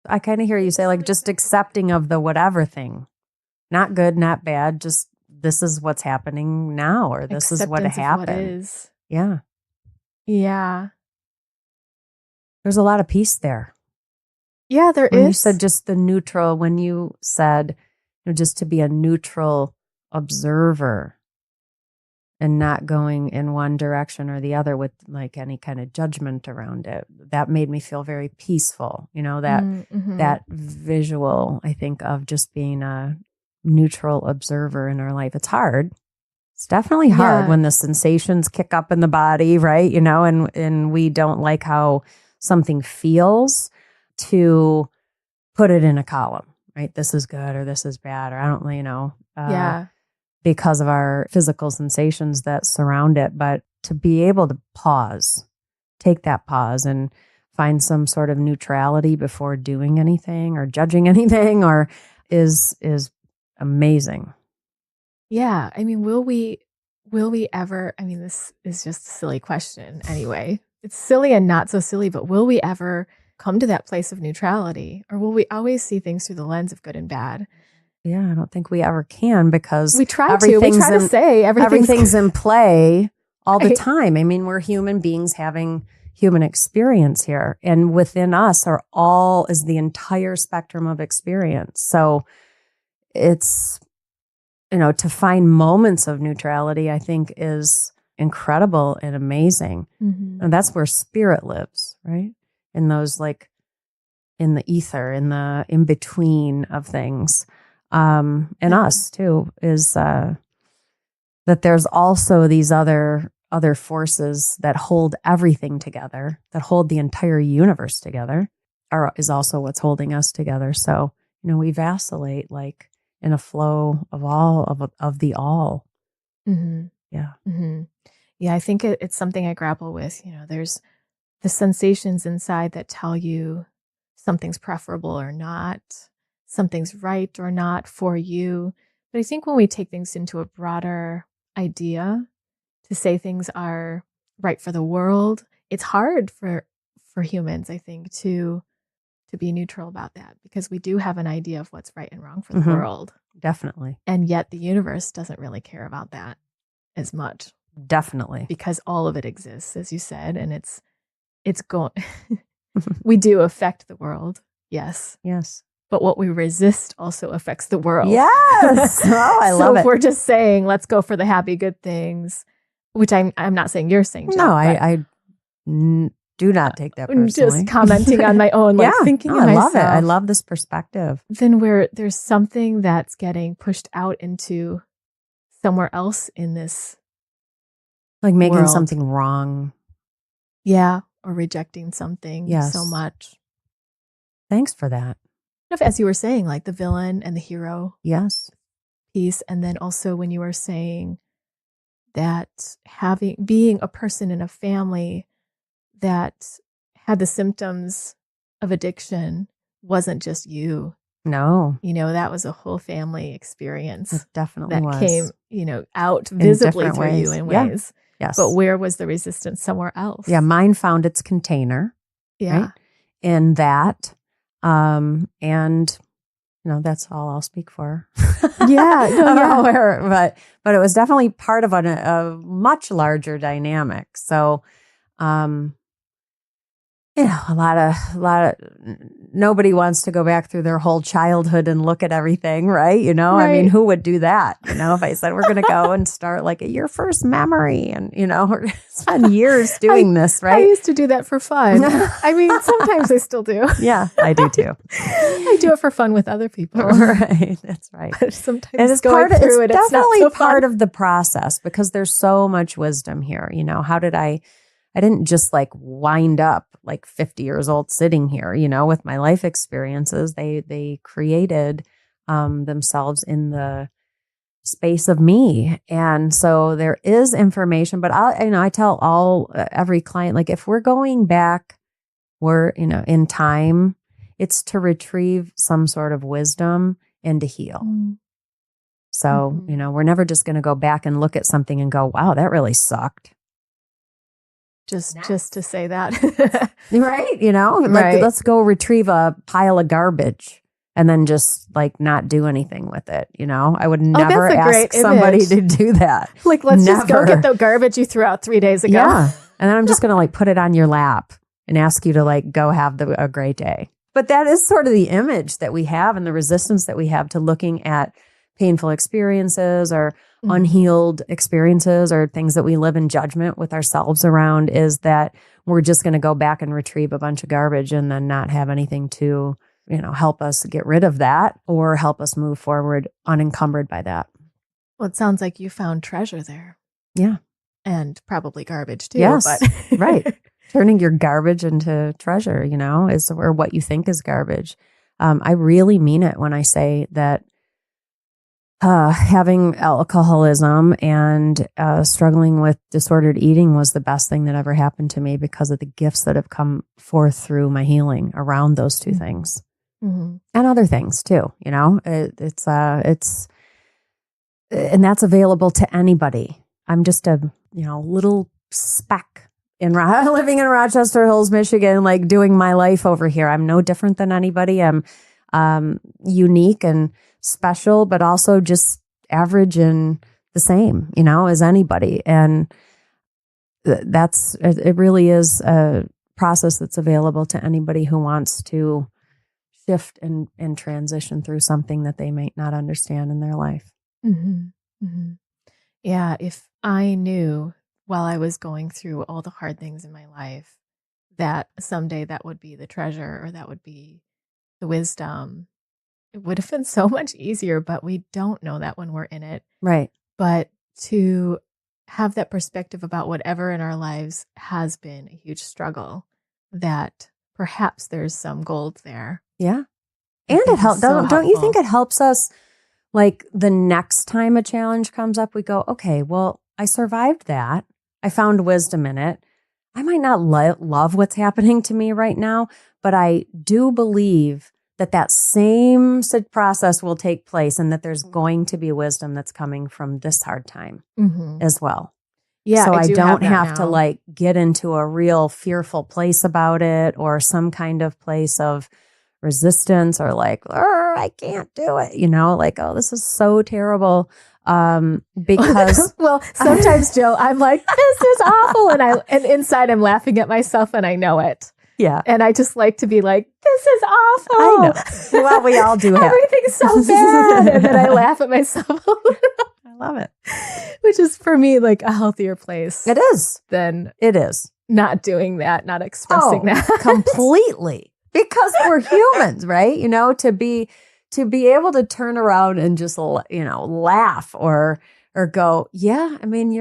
I kind of hear you say like just accepting of the whatever thing, not good, not bad, just this is what's happening now, or this is what happened. What is. Yeah. Yeah. There's a lot of peace there. Yeah, there when is. You said just the neutral, when you said just to be a neutral observer and not going in one direction or the other with like any kind of judgment around it, that made me feel very peaceful. That visual, I think, of just being a neutral observer in our life. It's hard. It's definitely hard when the sensations kick up in the body, right? And we don't like how something feels, to put it in a column, right? This is good or this is bad, or I don't, because of our physical sensations that surround it. But to be able to take that pause and find some sort of neutrality before doing anything or judging anything is amazing. Yeah. I mean, will we ever, I mean, this is just a silly question anyway. It's silly and not so silly, but will we ever come to that place of neutrality, or will we always see things through the lens of good and bad? Yeah, I don't think we ever can, because we try to say everything's in play all the time. I mean, we're human beings having human experience here, and within us is the entire spectrum of experience. So it's, to find moments of neutrality, I think, is incredible and amazing. Mm-hmm. And that's where spirit lives, right? In those, like, in the ether, in the in between of things. And us too, is that there's also these other forces that hold everything together, that hold the entire universe together, is also what's holding us together. So, we vacillate like in a flow of the all. Mm-hmm. Yeah. Mm-hmm. Yeah, I think it's something I grapple with. There's the sensations inside that tell you something's preferable or not, something's right or not for you. But I think when we take things into a broader idea, to say things are right for the world, it's hard for humans, I think, to be neutral about that, because we do have an idea of what's right and wrong for the world. Definitely. And yet the universe doesn't really care about that as much. Definitely. Because all of it exists, as you said, and it's going. We do affect the world. Yes. Yes. But what we resist also affects the world. Yes. Oh, I love it. So if we're just saying, let's go for the happy, good things, which I'm not saying you're saying, Jill. No, I do not take that personally. Just commenting on my own, thinking in myself. I love it. I love this perspective. Then there's something that's getting pushed out into somewhere else in this, like making world. Something wrong. Yeah, or rejecting something Yes. so much. Thanks for that. As you were saying, like the villain and the hero. Yes. Piece, and then also when you were saying that being a person in a family that had the symptoms of addiction wasn't just you. No, That was a whole family experience it definitely that was. came, out visibly different through you ways. in Yeah. ways. Yes. But where was the resistance? Somewhere else. Yeah, mine found its container, Yeah. right? In that. And that's all I'll speak for. Yeah. No, yeah. But it was definitely part of a much larger dynamic. So, a lot of nobody wants to go back through their whole childhood and look at everything, right? I mean, Right. who would do that? If I said we're going to go and start like your first memory and, spend years doing this, I right? used to do that for fun. I mean, sometimes I still do. Yeah, I do too. I do it for fun with other people. Right. That's right. But sometimes It's going through it, it's not definitely so part fun. of the process because there's so much wisdom here. How did I didn't just like wind up like 50 years old sitting here, with my life experiences. They created themselves in the space of me. And so there is information, but I tell every client, like if we're going back, we're, in time, it's to retrieve some sort of wisdom and to heal. So, we're never just going to go back and look at something and go, wow, that really sucked. Just to say that. Right. Right. Let's go retrieve a pile of garbage and then just like not do anything with it. I would never ask somebody to do that. Like, let's just go get the garbage you threw out 3 days ago. Yeah. And then I'm just going to like put it on your lap and ask you to like go have a great day. But that is sort of the image that we have and the resistance that we have to looking at painful experiences or unhealed experiences or things that we live in judgment with ourselves around is that we're just going to go back and retrieve a bunch of garbage and then not have anything to, help us get rid of that or help us move forward unencumbered by that. Well, it sounds like you found treasure there. Yeah. And probably garbage too. Yes. But Right. Turning your garbage into treasure, or what you think is garbage. I really mean it when I say that having alcoholism and struggling with disordered eating was the best thing that ever happened to me because of the gifts that have come forth through my healing around those two things and other things too. It's and that's available to anybody. I'm just a little speck living in Rochester Hills, Michigan, like doing my life over here. I'm no different than anybody. I'm unique and special, but also just average and the same, as anybody. And it really is a process that's available to anybody who wants to shift and transition through something that they might not understand in their life. Yeah. If I knew while I was going through all the hard things in my life that someday that would be the treasure or that would be the wisdom, it would have been so much easier, but we don't know that when we're in it. Right. But to have that perspective about whatever in our lives has been a huge struggle, that perhaps there's some gold there. Yeah. And it helps. Don't you think it helps us, like the next time a challenge comes up, we go, okay, well, I survived that. I found wisdom in it. I might not love what's happening to me right now, but I do believe that same process will take place and that there's going to be wisdom that's coming from this hard time as well. Yeah. So I don't have now. to like get into a real fearful place about it or some kind of place of resistance or like, I can't do it, like, oh, this is so terrible. Because well, sometimes Jill, I'm like, this is awful. And inside I'm laughing at myself and I know it. Yeah. And I just like to be like, this is awful. I know. Well, we all do have. Everything's so bad. And then I laugh at myself. I love it. Which is for me like a healthier place. It is. Than it is. Not doing that, not expressing that. Completely. Because we're humans, right? To be able to turn around and just, laugh or go, yeah, I mean,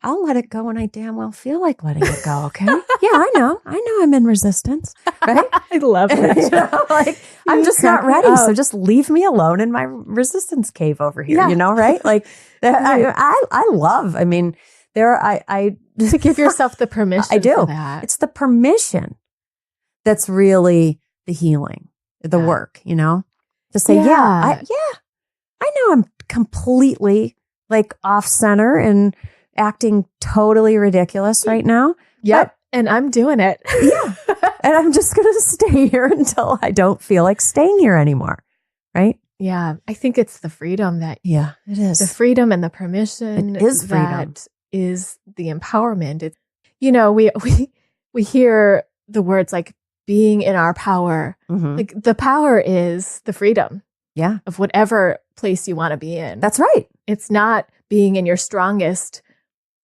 I'll let it go when I damn well feel like letting it go. Okay. Yeah, I know I'm in resistance. Right. I love it. I'm just not ready. So just leave me alone in my resistance cave over here, right? Like I love, I mean, I to give yourself the permission. I do. For that. It's the permission that's really the healing, the work, to say, I know I'm completely like off center and acting totally ridiculous right now. Yep. And I'm doing it. And I'm just going to stay here until I don't feel like staying here anymore. Right? Yeah. I think it's the freedom that. Yeah, it is. The freedom and the permission. It is freedom. That is the empowerment. It's, we hear the words like being in our power. Mm-hmm. Like the power is the freedom. Yeah. Of whatever place you want to be in. That's right. It's not being in your strongest,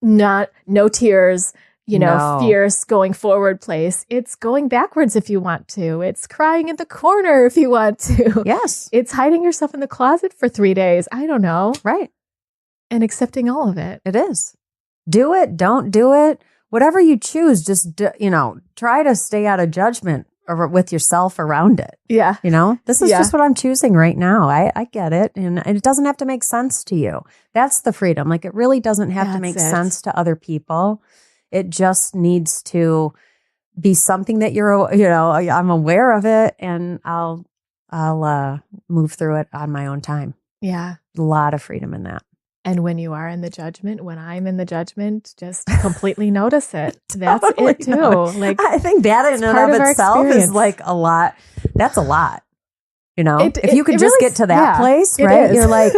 no tears, fierce going forward place. It's going backwards if you want to. It's crying in the corner if you want to. Yes. It's hiding yourself in the closet for 3 days. I don't know. Right. And accepting all of it. It is. Do it. Don't do it. Whatever you choose, just, try to stay out of judgment with yourself around it. Yeah. This is just what I'm choosing right now. I get it. And it doesn't have to make sense to you. That's the freedom. Like it really doesn't have to make sense to other people. It just needs to be something that I'm aware of it and I'll move through it on my own time. Yeah. A lot of freedom in that. And when you are in the judgment, when I'm in the judgment, just completely notice it. That's Totally it too. Like I think that in and of itself is like a lot. That's a lot. If you could just get to that place, right? You're like,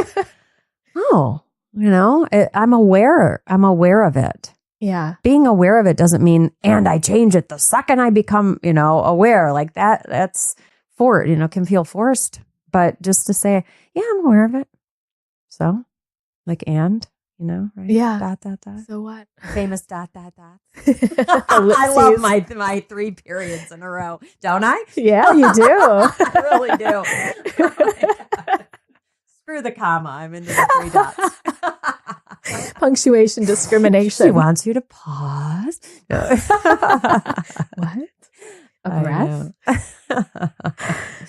oh, I'm aware. I'm aware of it. Yeah. Being aware of it doesn't mean, and I change it the second I become, aware like that. That's can feel forced. But just to say, yeah, I'm aware of it. So like, right? Yeah. ... So what? Famous ... I love my 3 periods in a row. Don't I? Yeah, you do. I really do. Oh screw the comma. I'm into the 3 dots. Punctuation discrimination. She wants you to pause. What? A breath?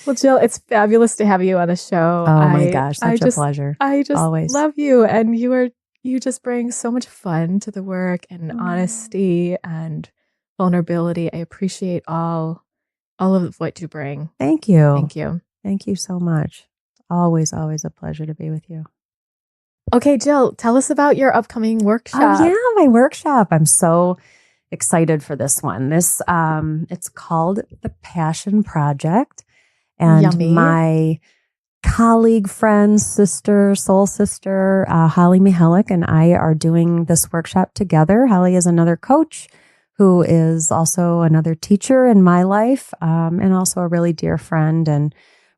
Well, Jill, it's fabulous to have you on the show. Oh my gosh, such a pleasure. I just always love you. And you just bring so much fun to the work and honesty and vulnerability. I appreciate all of what you bring. Thank you. Thank you. Thank you so much. Always a pleasure to be with you. Okay, Jill, tell us about your upcoming workshop. Oh yeah, my workshop. I'm so excited for this one. It's called The Passion Project. And Yummy. My colleague, friend, sister, soul sister, Holly Mihalik and I are doing this workshop together. Holly is another coach who is also another teacher in my life, and also a really dear friend, and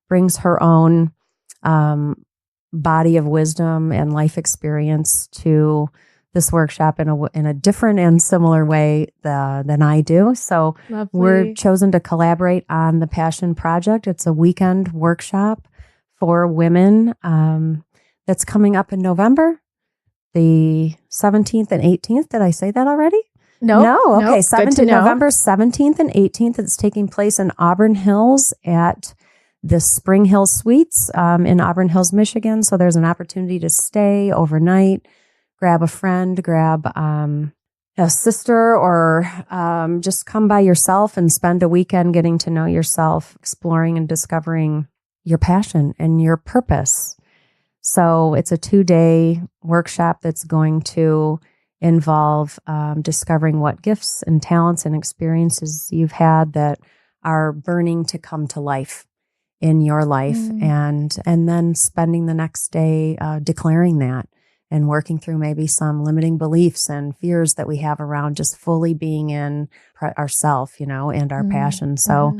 brings her own body of wisdom and life experience to this workshop in a different and similar way than I do. So Lovely. We're chosen to collaborate on the Passion Project. It's a weekend workshop for women that's coming up in November, the 17th and 18th. Did I say that already? No. Okay. Nope. November 17th and 18th. It's taking place in Auburn Hills at the Spring Hill Suites in Auburn Hills, Michigan. So there's an opportunity to stay overnight, grab a friend, grab a sister, or just come by yourself and spend a weekend getting to know yourself, exploring and discovering your passion and your purpose. So it's a 2-day workshop that's going to involve discovering what gifts and talents and experiences you've had that are burning to come to life in your life, and then spending the next day declaring that and working through maybe some limiting beliefs and fears that we have around just fully being in ourself, and our passion. So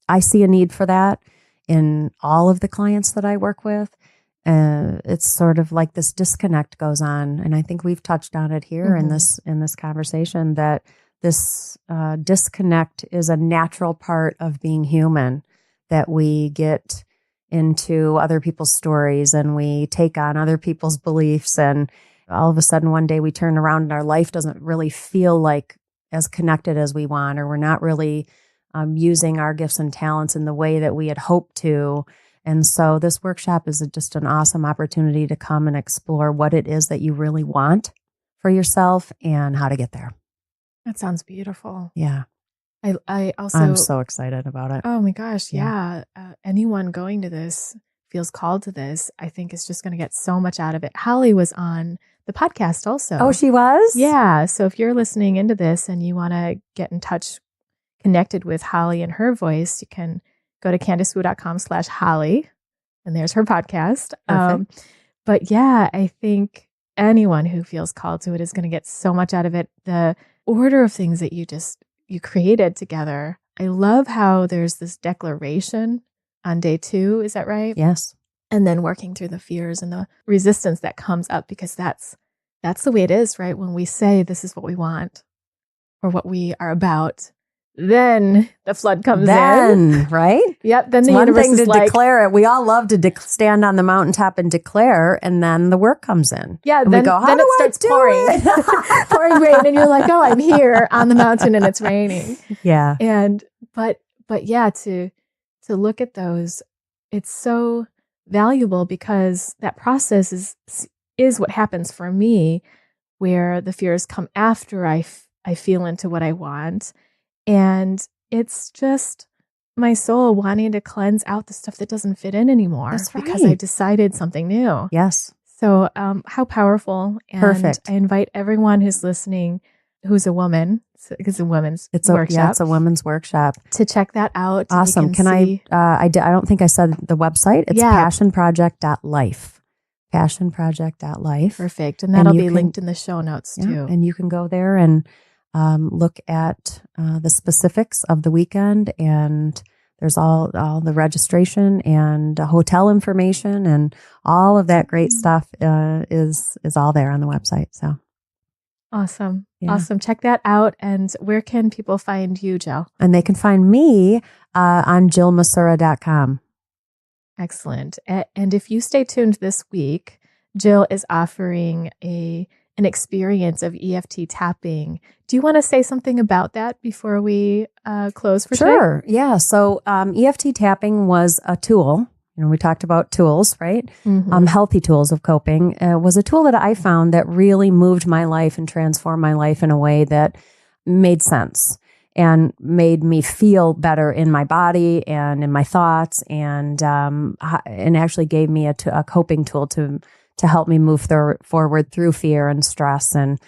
I see a need for that in all of the clients that I work with. It's sort of like this disconnect goes on. And I think we've touched on it here in this conversation, that this disconnect is a natural part of being human, that we get into other people's stories and we take on other people's beliefs. And all of a sudden one day we turn around and our life doesn't really feel like as connected as we want, or we're not really using our gifts and talents in the way that we had hoped to. And so this workshop is just an awesome opportunity to come and explore what it is that you really want for yourself and how to get there. That sounds beautiful. Yeah. I also, I'm so excited about it. Oh my gosh. Yeah. Anyone going to this, feels called to this, I think is just going to get so much out of it. Holly was on the podcast also. Oh, she was? Yeah. So if you're listening into this and you want to get in touch, connected with Holly and her voice, you can go to CandiceWoo.com/Holly, and there's her podcast. But yeah, I think anyone who feels called to it is going to get so much out of it. The order of things that you created together. I love how there's this declaration on day 2. Is that right? Yes. And then working through the fears and the resistance that comes up, because that's the way it is, right? When we say this is what we want or what we are about, then the flood comes in. Right? Yep. Then it's the universe one thing is to declare it. We all love to stand on the mountaintop and declare, and then the work comes in. Yeah. And then we go, then it starts pouring, pouring rain, and you're like, oh, I'm here on the mountain and it's raining. Yeah. And but yeah, to look at those, it's so valuable, because that process is what happens for me, where the fears come after I feel into what I want. And it's just my soul wanting to cleanse out the stuff that doesn't fit in anymore. That's right. Because I decided something new. Yes. So how powerful. And Perfect. I invite everyone who's listening, who's a woman, because it's a women's workshop. Yeah, it's a women's workshop. To check that out. Awesome. I don't think I said the website. It's passionproject.life. Passionproject.life. Perfect. And that'll be linked in the show notes too. And you can go there and look at the specifics of the weekend, and there's all the registration and hotel information and all of that great stuff is all there on the website. So awesome. Yeah. Awesome. Check that out. And where can people find you, Jill? And they can find me on jillmassura.com. Excellent. And if you stay tuned this week, Jill is offering an experience of EFT tapping. Do you want to say something about that before we close for today? Sure. Yeah. So EFT tapping was a tool. We talked about tools, right? Mm-hmm. Healthy tools of coping. Was a tool that I found that really moved my life and transformed my life in a way that made sense and made me feel better in my body and in my thoughts, and actually gave me a coping tool to help me move forward through fear and stress. And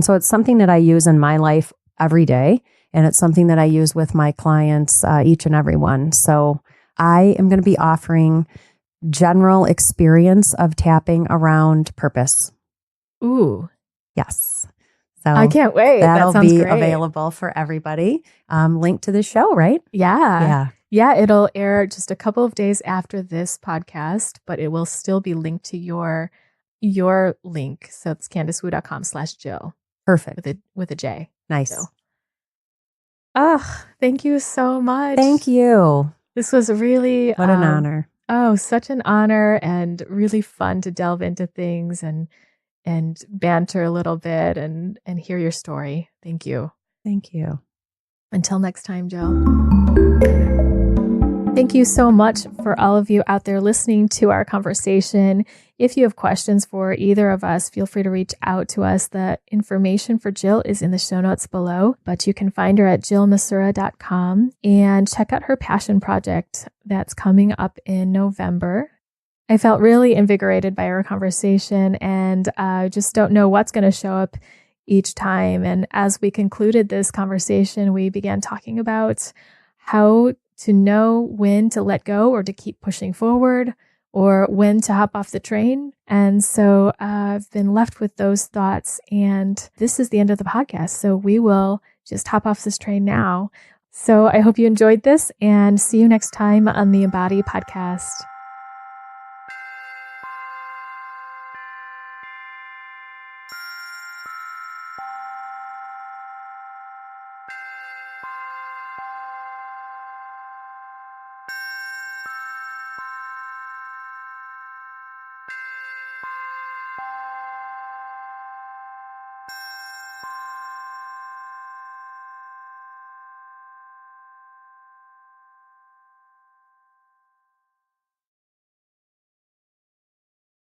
so it's something that I use in my life every day. And it's something that I use with my clients, each and every one. So I am going to be offering general experience of tapping around purpose. Ooh. Yes. So I can't wait. That'll that sounds be great. available for everybody. Link to the show, right? Yeah. Yeah, it'll air just a couple of days after this podcast, but it will still be linked to your link. So it's CandiceWoo.com/Jill. Perfect. With a J. Nice. So. Thank you so much. Thank you. This was really what an honor. Oh, such an honor, and really fun to delve into things and banter a little bit and hear your story. Thank you. Thank you. Until next time, Jill. Thank you so much for all of you out there listening to our conversation. If you have questions for either of us, feel free to reach out to us. The information for Jill is in the show notes below, but you can find her at jillmassura.com and check out her passion project that's coming up in November. I felt really invigorated by our conversation, and I just don't know what's going to show up each time. And as we concluded this conversation, we began talking about how to know when to let go or to keep pushing forward, or when to hop off the train. And so I've been left with those thoughts, and this is the end of the podcast. So we will just hop off this train now. So I hope you enjoyed this, and see you next time on the Embody Podcast.